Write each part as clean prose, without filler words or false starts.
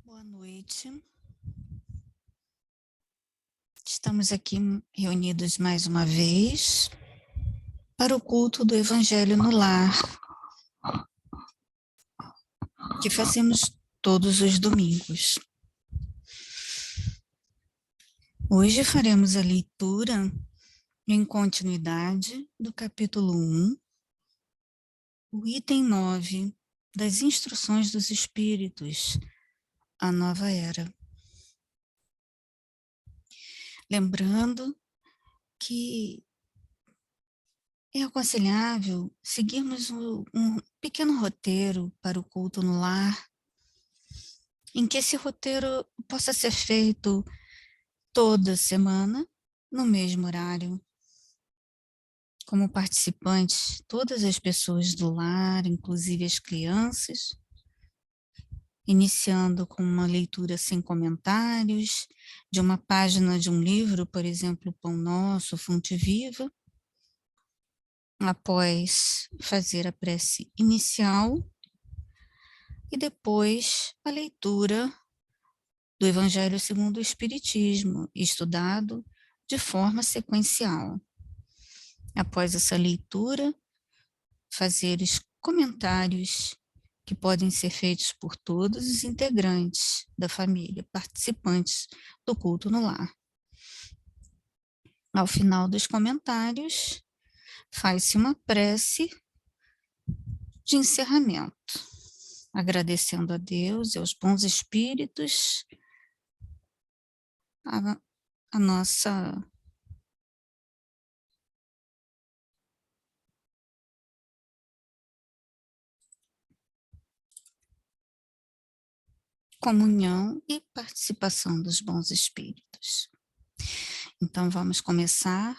Boa noite. Estamos aqui reunidos mais uma vez para o culto do Evangelho no Lar, que fazemos todos os domingos. Hoje faremos a leitura em continuidade do capítulo 1, o item 9 das Instruções dos Espíritos, a Nova Era. Lembrando que é aconselhável seguirmos um pequeno roteiro para o culto no lar, em que esse roteiro possa ser feito toda semana, no mesmo horário. Como participantes, todas as pessoas do lar, inclusive as crianças, iniciando com uma leitura sem comentários, de uma página de um livro, por exemplo, Pão Nosso, Fonte Viva, após fazer a prece inicial, e depois a leitura do Evangelho segundo o Espiritismo, estudado de forma sequencial. Após essa leitura, fazer os comentários que podem ser feitos por todos os integrantes da família, participantes do culto no lar. Ao final dos comentários, faz-se uma prece de encerramento, agradecendo a Deus e aos bons espíritos a nossa comunhão e participação dos bons espíritos. Então, vamos começar.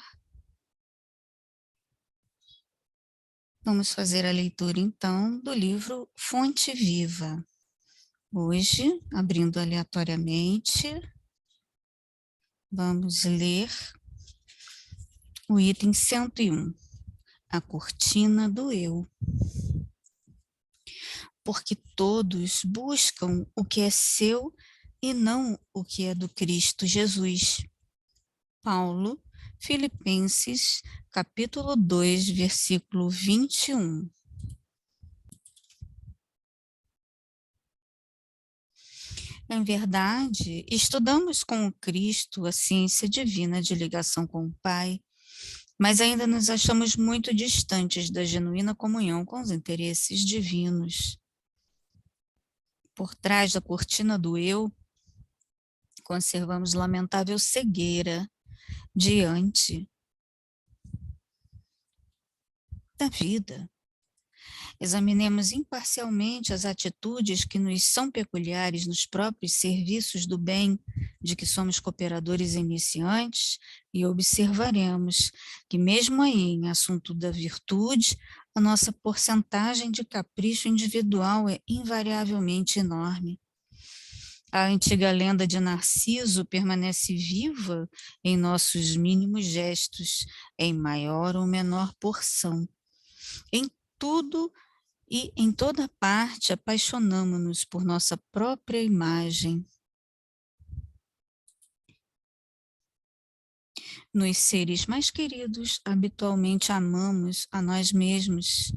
Vamos fazer a leitura, então, do livro Fonte Viva. Hoje, abrindo aleatoriamente, vamos ler o item 101, a cortina do eu. Porque todos buscam o que é seu e não o que é do Cristo Jesus. Paulo, Filipenses, capítulo 2, versículo 21. Em verdade, estudamos com o Cristo a ciência divina de ligação com o Pai, mas ainda nos achamos muito distantes da genuína comunhão com os interesses divinos. Por trás da cortina do eu, conservamos lamentável cegueira diante da vida. Examinemos imparcialmente as atitudes que nos são peculiares nos próprios serviços do bem de que somos cooperadores iniciantes e observaremos que mesmo aí, em assunto da virtude, a nossa porcentagem de capricho individual é invariavelmente enorme. A antiga lenda de Narciso permanece viva em nossos mínimos gestos, em maior ou menor porção. Em tudo e em toda parte apaixonamo-nos por nossa própria imagem. Nos seres mais queridos, habitualmente amamos a nós mesmos,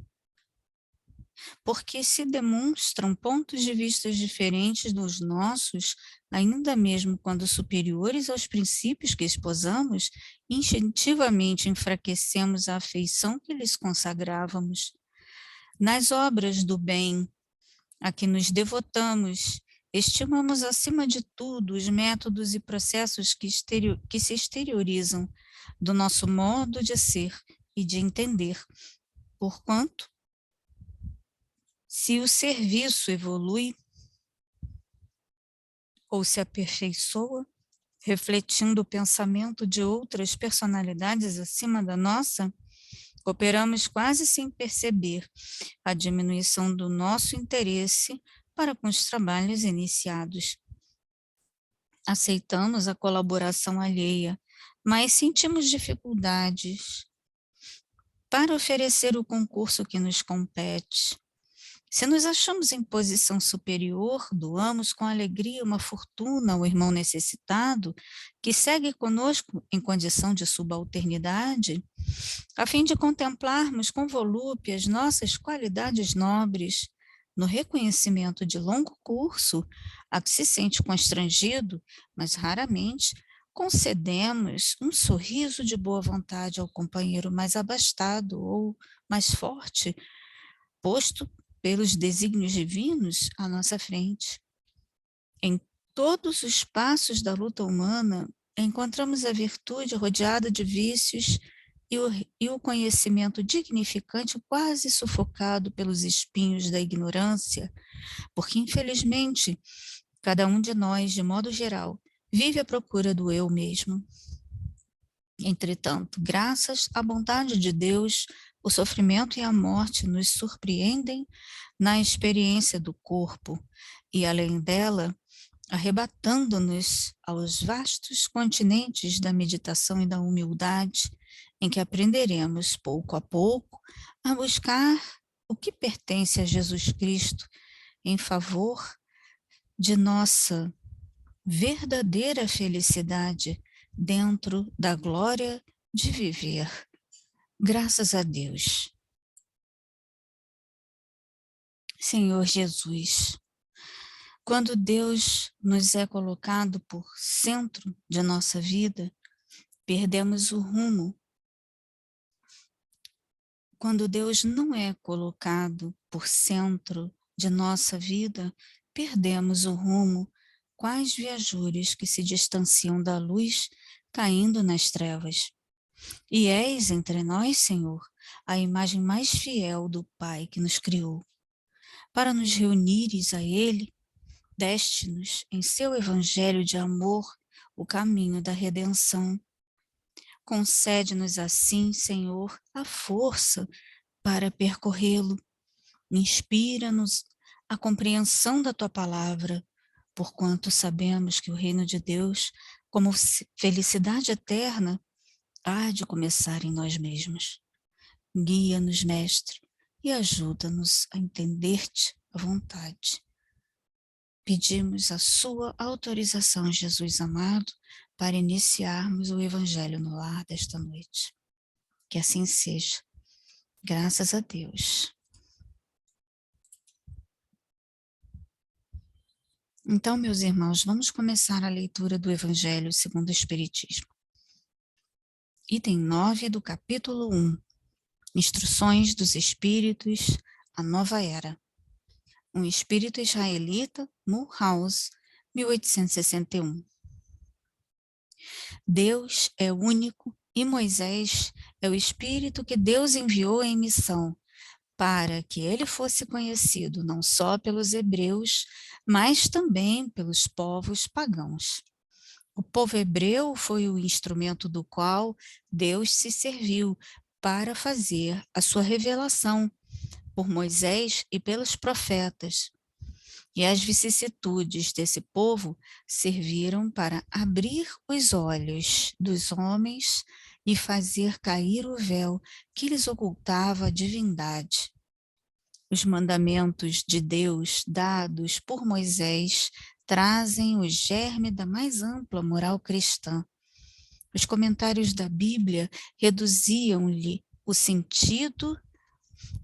porque se demonstram pontos de vista diferentes dos nossos, ainda mesmo quando superiores aos princípios que esposamos, instintivamente enfraquecemos a afeição que lhes consagrávamos. Nas obras do bem a que nos devotamos, estimamos acima de tudo os métodos e processos que se exteriorizam do nosso modo de ser e de entender, porquanto, se o serviço evolui ou se aperfeiçoa, refletindo o pensamento de outras personalidades acima da nossa, cooperamos quase sem perceber a diminuição do nosso interesse para com os trabalhos iniciados. Aceitamos a colaboração alheia, mas sentimos dificuldades para oferecer o concurso que nos compete. Se nos achamos em posição superior, doamos com alegria uma fortuna ao irmão necessitado, que segue conosco em condição de subalternidade, a fim de contemplarmos com volúpia as nossas qualidades nobres, no reconhecimento de longo curso, a que se sente constrangido, mas raramente concedemos um sorriso de boa vontade ao companheiro mais abastado ou mais forte, posto pelos desígnios divinos à nossa frente. Em todos os passos da luta humana, encontramos a virtude rodeada de vícios e o conhecimento dignificante quase sufocado pelos espinhos da ignorância, porque, infelizmente, cada um de nós, de modo geral, vive à procura do eu mesmo. Entretanto, graças à bondade de Deus, o sofrimento e a morte nos surpreendem na experiência do corpo e, além dela, arrebatando-nos aos vastos continentes da meditação e da humildade, em que aprenderemos, pouco a pouco, a buscar o que pertence a Jesus Cristo em favor de nossa verdadeira felicidade dentro da glória de viver. Graças a Deus. Senhor Jesus, quando Deus nos é colocado por centro de nossa vida, perdemos o rumo. Quando Deus não é colocado por centro de nossa vida, perdemos o rumo, quais viajores que se distanciam da luz, caindo nas trevas. E és entre nós, Senhor, a imagem mais fiel do Pai que nos criou. Para nos reunires a Ele, deste-nos em seu evangelho de amor o caminho da redenção. Concede-nos assim, Senhor, a força para percorrê-lo. Inspira-nos a compreensão da Tua palavra, porquanto sabemos que o reino de Deus, como felicidade eterna, há de começar em nós mesmos. Guia-nos, Mestre, e ajuda-nos a entender-te à vontade. Pedimos a sua autorização, Jesus amado, para iniciarmos o Evangelho no lar desta noite. Que assim seja. Graças a Deus. Então, meus irmãos, vamos começar a leitura do Evangelho segundo o Espiritismo. Item 9 do capítulo 1. Instruções dos Espíritos, a Nova Era. Um espírito israelita, Mulhouse, 1861. Deus é único e Moisés é o espírito que Deus enviou em missão, para que ele fosse conhecido não só pelos hebreus, mas também pelos povos pagãos. O povo hebreu foi o instrumento do qual Deus se serviu para fazer a sua revelação por Moisés e pelos profetas. E as vicissitudes desse povo serviram para abrir os olhos dos homens e fazer cair o véu que lhes ocultava a divindade. Os mandamentos de Deus dados por Moisés trazem o germe da mais ampla moral cristã. Os comentários da Bíblia reduziam-lhe o sentido,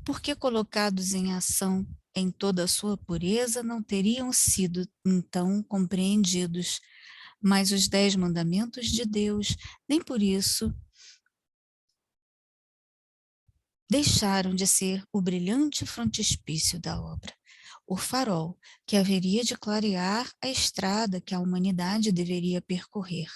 porque colocados em ação em toda a sua pureza, não teriam sido, então, compreendidos. Mas os 10 mandamentos de Deus, nem por isso, deixaram de ser o brilhante frontispício da obra, o farol que haveria de clarear a estrada que a humanidade deveria percorrer.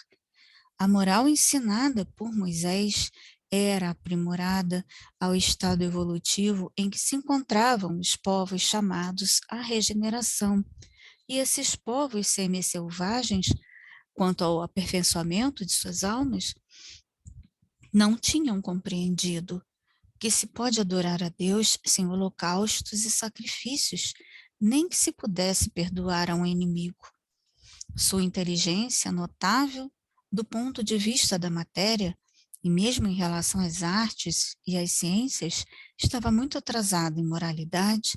A moral ensinada por Moisés era aprimorada ao estado evolutivo em que se encontravam os povos chamados à regeneração, e esses povos semi-selvagens, quanto ao aperfeiçoamento de suas almas, não tinham compreendido que se pode adorar a Deus sem holocaustos e sacrifícios, nem que se pudesse perdoar a um inimigo. Sua inteligência notável do ponto de vista da matéria, e mesmo em relação às artes e às ciências, estava muito atrasada em moralidade,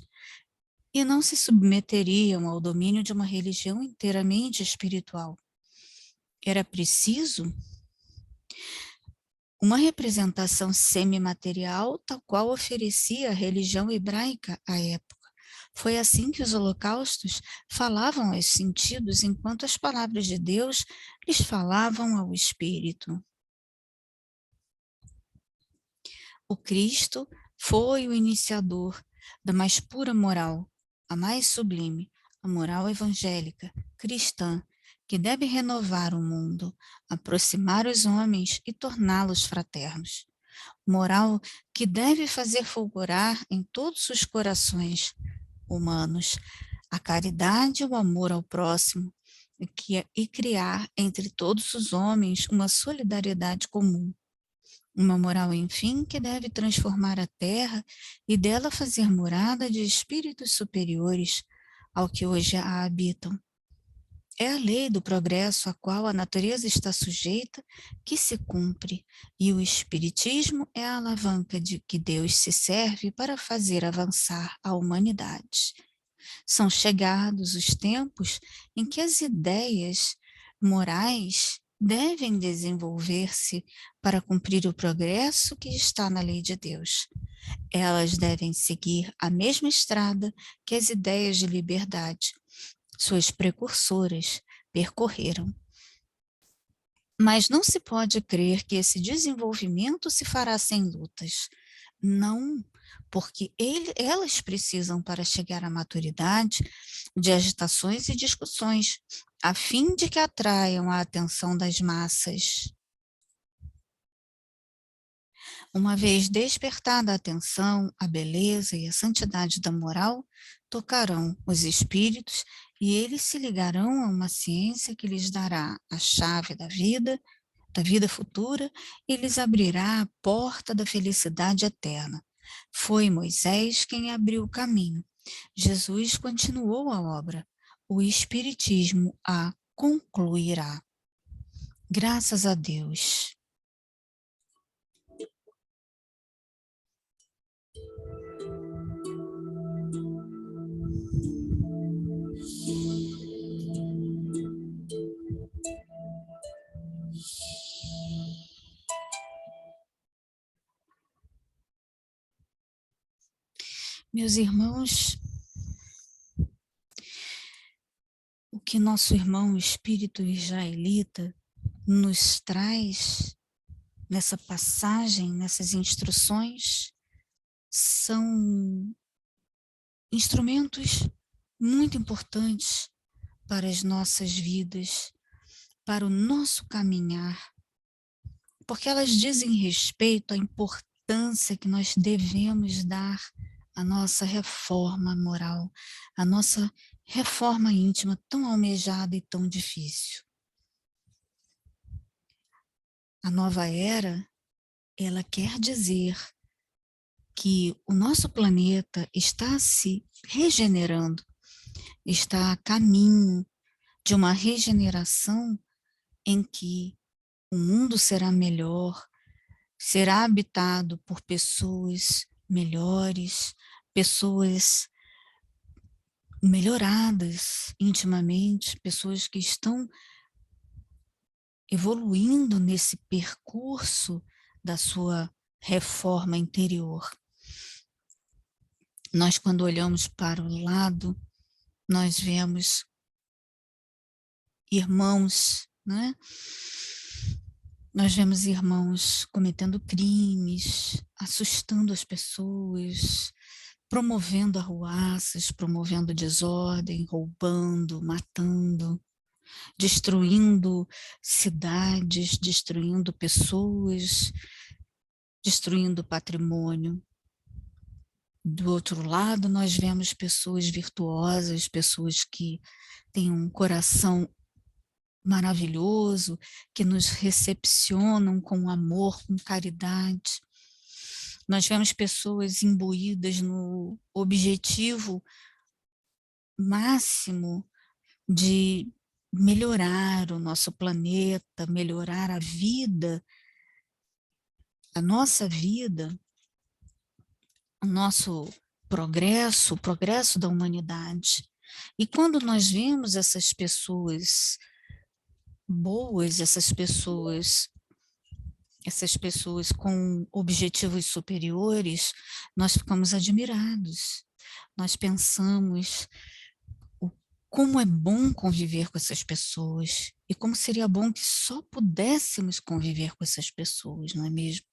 e não se submeteriam ao domínio de uma religião inteiramente espiritual. Era preciso uma representação semimaterial, tal qual oferecia a religião hebraica à época. Foi assim que os holocaustos falavam aos sentidos, enquanto as palavras de Deus lhes falavam ao espírito. O Cristo foi o iniciador da mais pura moral, a mais sublime, a moral evangélica, cristã, que deve renovar o mundo, aproximar os homens e torná-los fraternos. Moral que deve fazer fulgurar em todos os corações humanos a caridade e o amor ao próximo, e criar entre todos os homens uma solidariedade comum. Uma moral, enfim, que deve transformar a terra e dela fazer morada de espíritos superiores ao que hoje a habitam. É a lei do progresso a qual a natureza está sujeita que se cumpre, e o Espiritismo é a alavanca de que Deus se serve para fazer avançar a humanidade. São chegados os tempos em que as ideias morais devem desenvolver-se para cumprir o progresso que está na lei de Deus. Elas devem seguir a mesma estrada que as ideias de liberdade, suas precursoras, percorreram. Mas não se pode crer que esse desenvolvimento se fará sem lutas. Não, porque elas precisam, para chegar à maturidade, de agitações e discussões, a fim de que atraiam a atenção das massas. Uma vez despertada a atenção, a beleza e a santidade da moral, tocarão os espíritos e eles se ligarão a uma ciência que lhes dará a chave da vida futura, e lhes abrirá a porta da felicidade eterna. Foi Moisés quem abriu o caminho. Jesus continuou a obra. O Espiritismo a concluirá. Graças a Deus. Meus irmãos, o que nosso irmão espírito israelita nos traz nessa passagem, nessas instruções, são instrumentos muito importantes para as nossas vidas, para o nosso caminhar, porque elas dizem respeito à importância que nós devemos dar à nossa reforma moral, à nossa reforma íntima tão almejada e tão difícil. A nova era, ela quer dizer que o nosso planeta está se regenerando, está a caminho de uma regeneração em que o mundo será melhor, será habitado por pessoas melhores, pessoas melhoradas intimamente, pessoas que estão evoluindo nesse percurso da sua reforma interior. Nós, quando olhamos para o lado, nós vemos irmãos, né? Nós vemos irmãos cometendo crimes, assustando as pessoas, promovendo arruaças, promovendo desordem, roubando, matando, destruindo cidades, destruindo pessoas, destruindo patrimônio. Do outro lado, nós vemos pessoas virtuosas, pessoas que têm um coração maravilhoso, que nos recepcionam com amor, com caridade. Nós vemos pessoas imbuídas no objetivo máximo de melhorar o nosso planeta, melhorar a vida, a nossa vida, o nosso o progresso da humanidade. E quando nós vemos essas pessoas boas, essas pessoas com objetivos superiores, nós ficamos admirados. Nós pensamos como é bom conviver com essas pessoas e como seria bom que só pudéssemos conviver com essas pessoas, não é mesmo?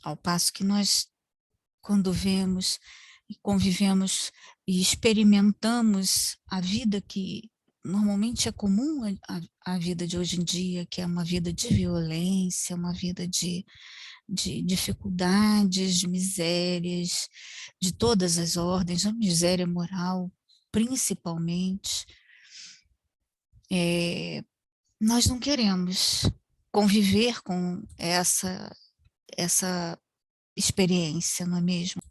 Ao passo que nós, quando vemos e convivemos e experimentamos a vida que normalmente é comum à vida de hoje em dia, que é uma vida de violência, uma vida de dificuldades, de misérias, de todas as ordens, a miséria moral, principalmente, nós não queremos conviver com essa experiência, não é mesmo?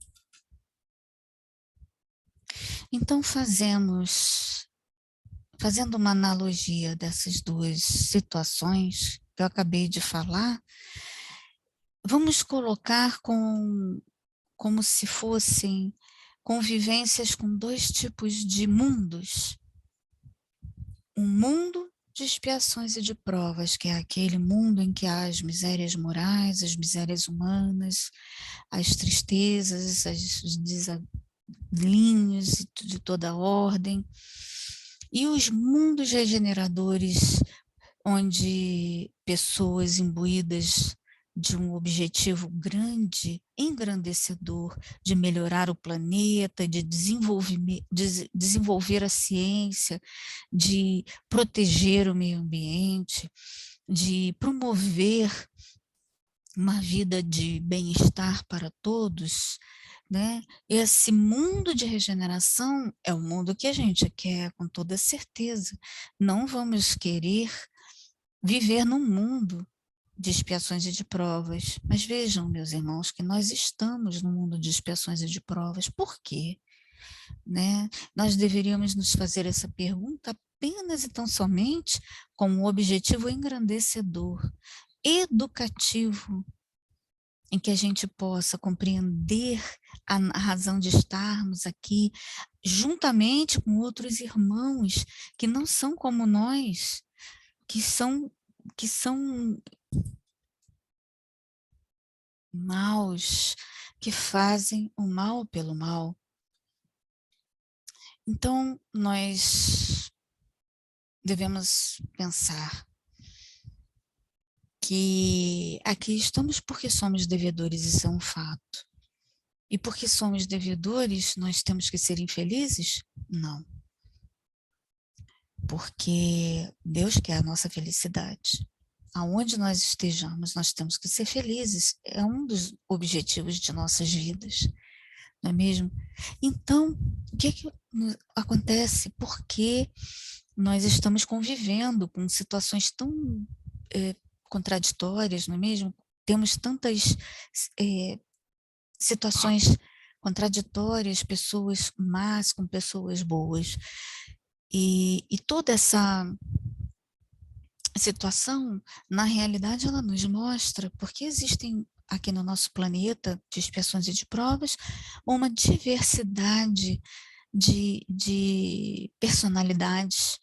Então, fazendo uma analogia dessas duas situações que eu acabei de falar, vamos colocar como se fossem convivências com dois tipos de mundos. Um mundo de expiações e de provas, que é aquele mundo em que há as misérias morais, as misérias humanas, as tristezas, os desalinhos de toda ordem, e os mundos regeneradores, onde pessoas imbuídas de um objetivo grande, engrandecedor, de melhorar o planeta, de desenvolver a ciência, de proteger o meio ambiente, de promover uma vida de bem-estar para todos, né? Esse mundo de regeneração é o mundo que a gente quer, com toda certeza. Não vamos querer viver num mundo de expiações e de provas. Mas vejam, meus irmãos, que nós estamos no mundo de expiações e de provas. Por quê? Né? Nós deveríamos nos fazer essa pergunta apenas e tão somente com um objetivo engrandecedor, educativo, em que a gente possa compreender a razão de estarmos aqui, juntamente com outros irmãos que não são como nós, que são maus, que fazem o mal pelo mal. Então, nós devemos pensar que aqui estamos porque somos devedores, isso é um fato. E porque somos devedores, nós temos que ser infelizes? Não. Porque Deus quer a nossa felicidade. Aonde nós estejamos, nós temos que ser felizes. É um dos objetivos de nossas vidas, não é mesmo? Então, o que acontece? Por que nós estamos convivendo com situações tão contraditórias, não é mesmo? Temos tantas situações contraditórias, pessoas más com pessoas boas. E toda essa situação, na realidade, ela nos mostra porque existem aqui no nosso planeta de expiações e de provas uma diversidade de personalidades,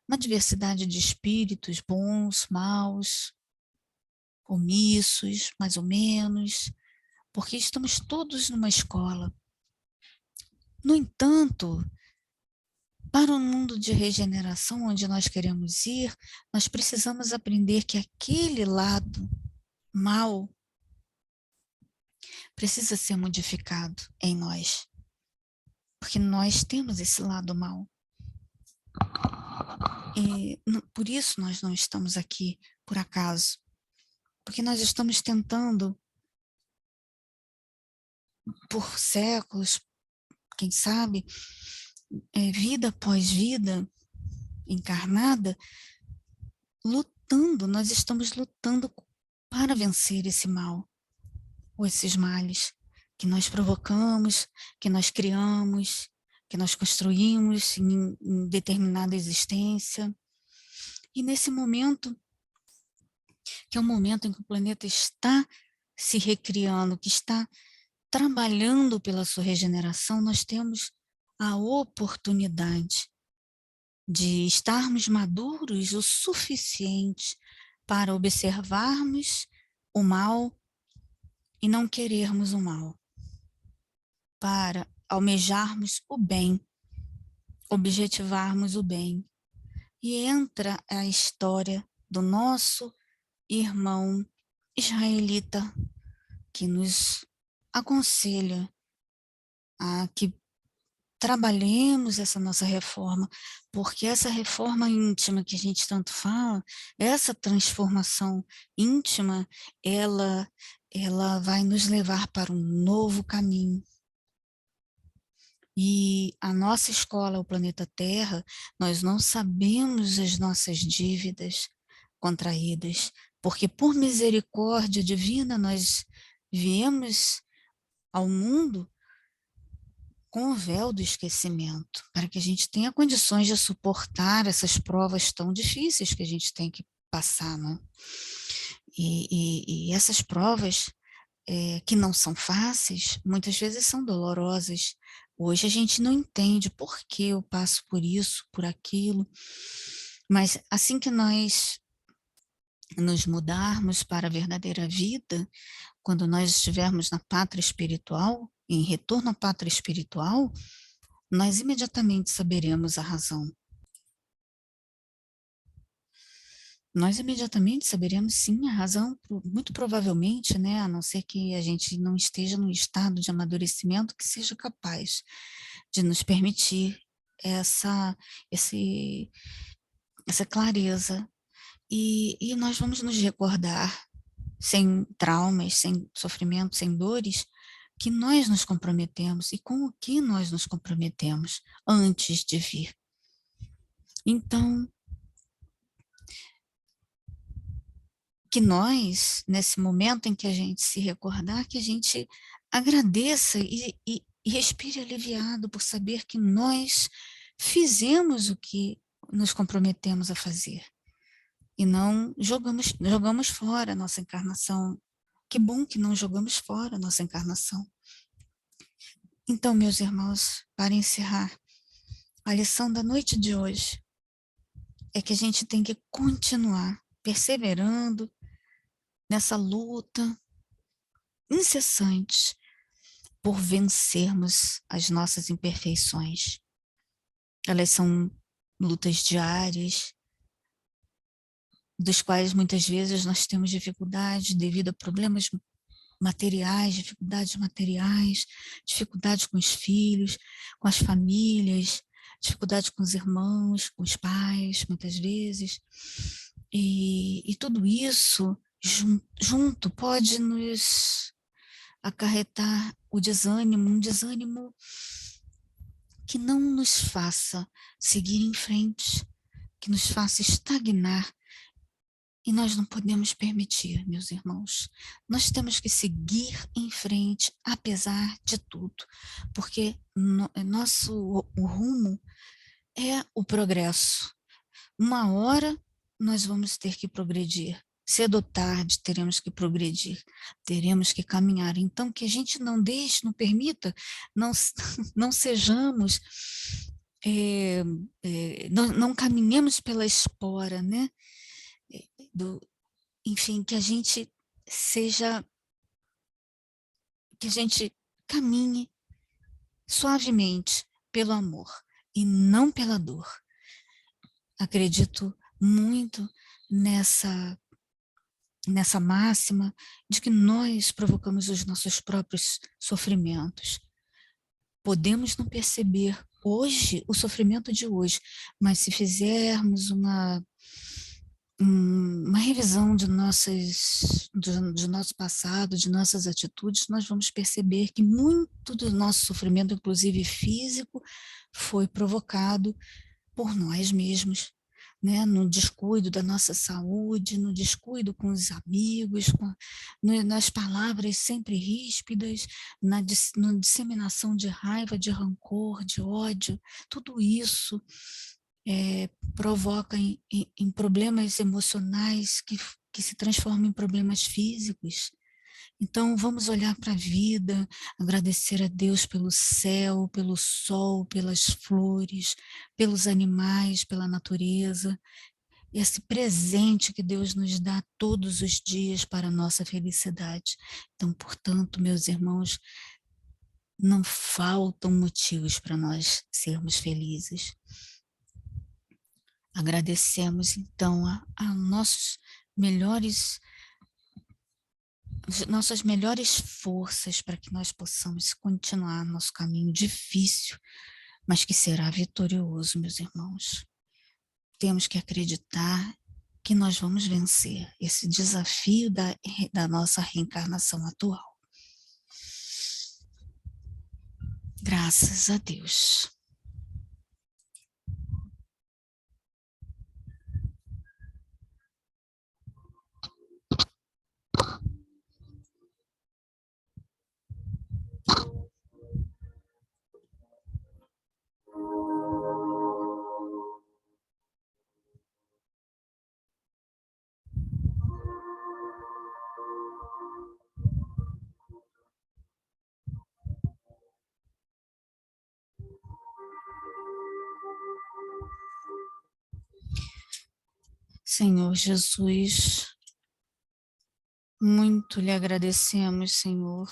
uma diversidade de espíritos bons, maus, omissos, mais ou menos, porque estamos todos numa escola. No entanto, para um mundo de regeneração onde nós queremos ir, nós precisamos aprender que aquele lado mal precisa ser modificado em nós, porque nós temos esse lado mal. E por isso nós não estamos aqui por acaso, porque nós estamos tentando, por séculos, quem sabe, vida após vida encarnada, nós estamos lutando para vencer esse mal, ou esses males que nós provocamos, que nós criamos, que nós construímos em determinada existência. E nesse momento, que é o momento em que o planeta está se recriando, que está trabalhando pela sua regeneração, nós temos a oportunidade de estarmos maduros o suficiente para observarmos o mal e não querermos o mal, para almejarmos o bem, objetivarmos o bem. E entra a história do nosso irmão israelita, que nos aconselha a que trabalhemos essa nossa reforma, porque essa reforma íntima que a gente tanto fala, essa transformação íntima, ela vai nos levar para um novo caminho. E a nossa escola, o planeta Terra, nós não sabemos as nossas dívidas contraídas, porque por misericórdia divina nós viemos ao mundo com o véu do esquecimento, para que a gente tenha condições de suportar essas provas tão difíceis que a gente tem que passar, né? E essas provas que não são fáceis, muitas vezes são dolorosas. Hoje a gente não entende por que eu passo por isso, por aquilo, mas assim que nós nos mudarmos para a verdadeira vida, quando nós estivermos na pátria espiritual, em retorno à pátria espiritual, nós imediatamente saberemos a razão. Nós imediatamente saberemos sim a razão, muito provavelmente, né, a não ser que a gente não esteja num estado de amadurecimento que seja capaz de nos permitir essa, esse, essa clareza. E nós vamos nos recordar, sem traumas, sem sofrimento, sem dores, que nós nos comprometemos e com o que nós nos comprometemos antes de vir. Então, que nós, nesse momento em que a gente se recordar, que a gente agradeça e respire aliviado por saber que nós fizemos o que nos comprometemos a fazer e não jogamos fora a nossa encarnação. Que bom que não jogamos fora a nossa encarnação. Então, meus irmãos, para encerrar, a lição da noite de hoje é que a gente tem que continuar perseverando nessa luta incessante por vencermos as nossas imperfeições. Elas são lutas diárias, dos quais muitas vezes nós temos dificuldades devido a problemas materiais, dificuldades com os filhos, com as famílias, dificuldades com os irmãos, com os pais, muitas vezes. E tudo isso junto pode nos acarretar o desânimo, um desânimo que não nos faça seguir em frente, que nos faça estagnar. E nós não podemos permitir, meus irmãos. Nós temos que seguir em frente, apesar de tudo, porque o rumo é o progresso. Uma hora nós vamos ter que progredir. Cedo ou tarde teremos que progredir, teremos que caminhar. Então, que a gente não deixe, não permita, não sejamos, não caminhemos pela espora, né? Enfim, que a gente caminhe suavemente pelo amor e não pela dor. Acredito muito nessa máxima de que nós provocamos os nossos próprios sofrimentos. Podemos não perceber hoje o sofrimento de hoje, mas se fizermos uma revisão de nosso passado, de nossas atitudes, nós vamos perceber que muito do nosso sofrimento, inclusive físico, foi provocado por nós mesmos, né? No descuido da nossa saúde, no descuido com os amigos, nas palavras sempre ríspidas, na disseminação de raiva, de rancor, de ódio, tudo isso provoca em problemas emocionais que se transformam em problemas físicos. Então, vamos olhar para a vida, agradecer a Deus pelo céu, pelo sol, pelas flores, pelos animais, pela natureza, esse presente que Deus nos dá todos os dias para a nossa felicidade. Então, portanto, meus irmãos, não faltam motivos para nós sermos felizes. Agradecemos, então, a nossas melhores forças para que nós possamos continuar nosso caminho difícil, mas que será vitorioso, meus irmãos. Temos que acreditar que nós vamos vencer esse desafio da nossa reencarnação atual. Graças a Deus. Senhor Jesus, muito lhe agradecemos, Senhor,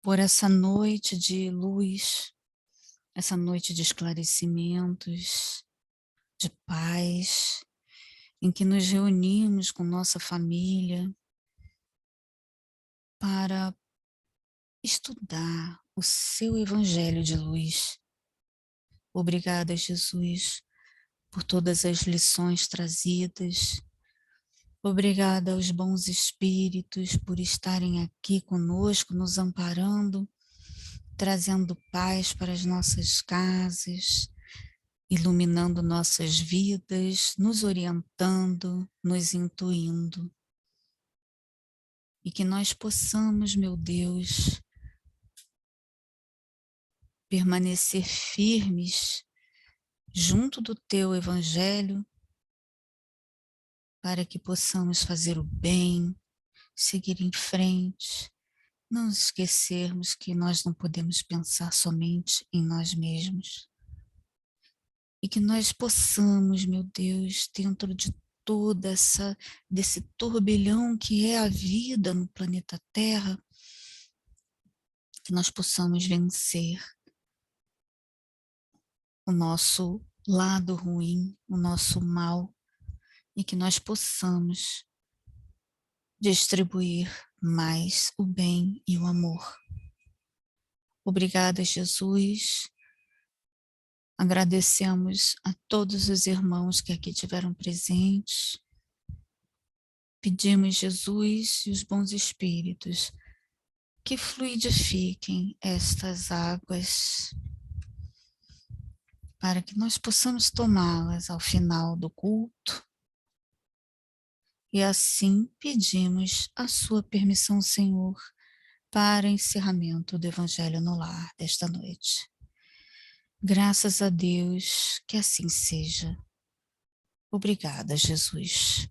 por essa noite de luz, essa noite de esclarecimentos, de paz, em que nos reunimos com nossa família para estudar o seu Evangelho de luz. Obrigada, Jesus, por todas as lições trazidas. Obrigada aos bons espíritos por estarem aqui conosco, nos amparando, trazendo paz para as nossas casas, iluminando nossas vidas, nos orientando, nos intuindo. E que nós possamos, meu Deus, permanecer firmes junto do Teu Evangelho, para que possamos fazer o bem, seguir em frente, não esquecermos que nós não podemos pensar somente em nós mesmos. E que nós possamos, meu Deus, dentro de desse turbilhão que é a vida no planeta Terra, que nós possamos vencer o nosso lado ruim, o nosso mal, e que nós possamos distribuir mais o bem e o amor. Obrigada, Jesus. Agradecemos a todos os irmãos que aqui tiveram presentes. Pedimos, Jesus e os bons espíritos, que fluidifiquem estas águas, para que nós possamos tomá-las ao final do culto. E assim pedimos a sua permissão, Senhor, para encerramento do Evangelho no Lar desta noite. Graças a Deus, que assim seja. Obrigada, Jesus.